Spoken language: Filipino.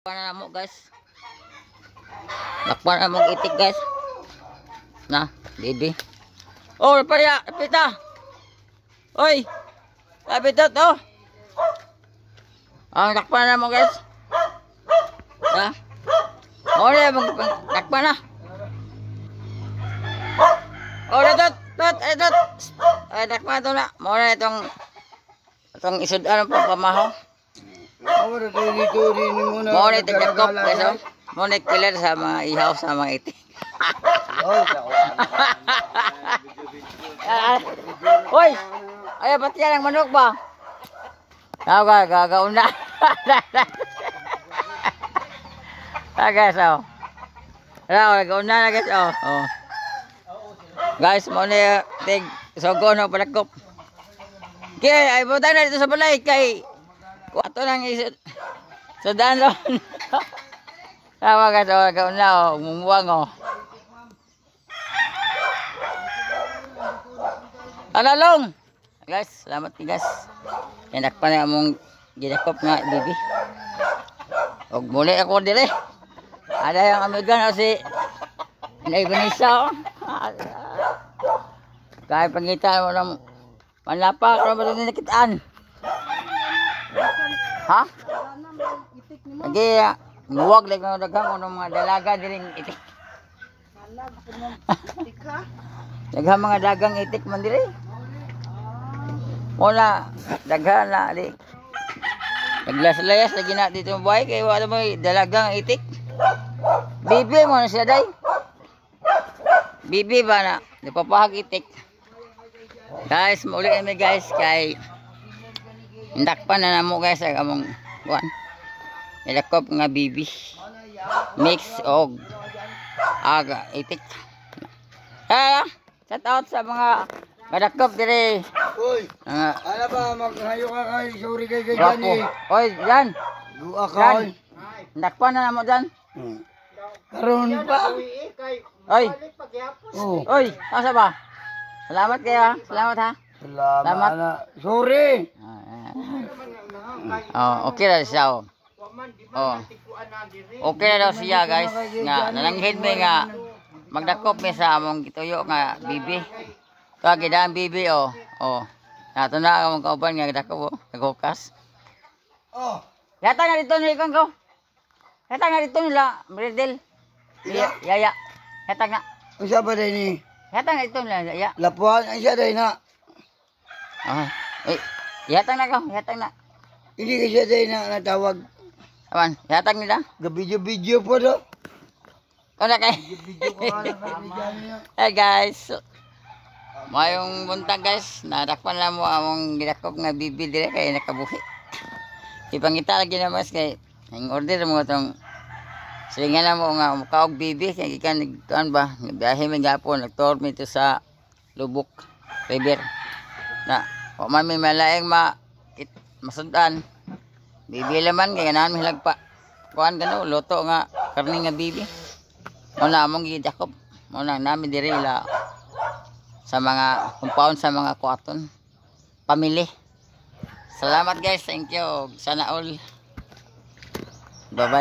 Na mo guys. Lakpan na mo itik guys. Na, baby. Oh, pala, pita. Oy. Kapita to. Ah, lakpan na mo guys. Ha? Ore, lakpan na. Oh, dot. Ay, lakpan to na. Mora itong isudan pa pamaho. Mora tigakop guys. Mora killer sa mga ihaw sa mga itik. Hoy! Ay, ba't yan ang manok ba? Gagaon na. Guys, oh. Gagaon na guys, oh. Guys, muna tig sogo no palakop. Kaya, ay buta na dito sa balay kay kuwato nang isod. Sudan ron. Tawa guys, oh. Gagaon na, oh. Mumuwang, oh. Alalong! Guys, salamat ni guys. Yanak pa na among ginakop nga, bibi. Huwag muli ako dire. Ada yung amigan o si Inay Vanessa. Kaya pangitan mo ng manlapa, kaya ba rin nakitaan? Ha? Lagi, huwag lang ng dagang ng mga dalaga diring itik. Daghang mga dagang itik man diri. Muna daghan na di. Naglas-layas lagi na dito mo buhay kay wala mo dalagang itik. Bibi mo na siya day. Bibi ba na napapahag itik. Guys, muli kami guys kay indakpan na namo guys ang among kuan. Ilakop nga bibi. Mix og aga itik. Ha? Shout out sa mga madakop dire. Uy, ano ba maghayo ka kay sorry kay Jani. Oy, Jan. Guwa ka oy. Ndakpan na namo Jan. Karon pa. Oy. Oy, asa ba? Salamat kaya. Salamat ha. Salamat. Sorry. Oh, okay na siya. Oh. Okay na daw siya guys. Nga nananghid mi nga magdakop mi sa among gituyo nga bibi. Kagi daan bibi oh. Oh. Nato na among kauban nga dakop oh. Naghukas. Oh. Yata nga dito ni ikon ko. Yata nga dito nila, Bredel. Yaya. Yata nga. Usa ba day ni? Yata nga dito nila, yaya. Lapuan ang siya day na. Ah. Yata na ko, yata na. Hindi ka siya day na natawag. Aman, yata nila. Gabidyo-bidyo po do. Kung na kay. Video ko ala kay Jani. Hey guys. Mayong buntag guys, nadakpan lang mo among gidakop nga bibi dire kay nakabuhi. Ipangita lagi na mas kay ang order mo tong silingan na mo nga mukaog bibi kay gikan nagtuan ba biyahe mi gapon nagtour mi to sa Lubok River. Na wa man mi malaeng masundan. Bibi laman kay ganahan mi lagpa. Kuan gano luto nga karni nga bibi. Wala among gidakop. Muna namin dire ila sa mga compound sa mga kuaton pamili. Salamat guys, thank you. Sana all. Bye bye.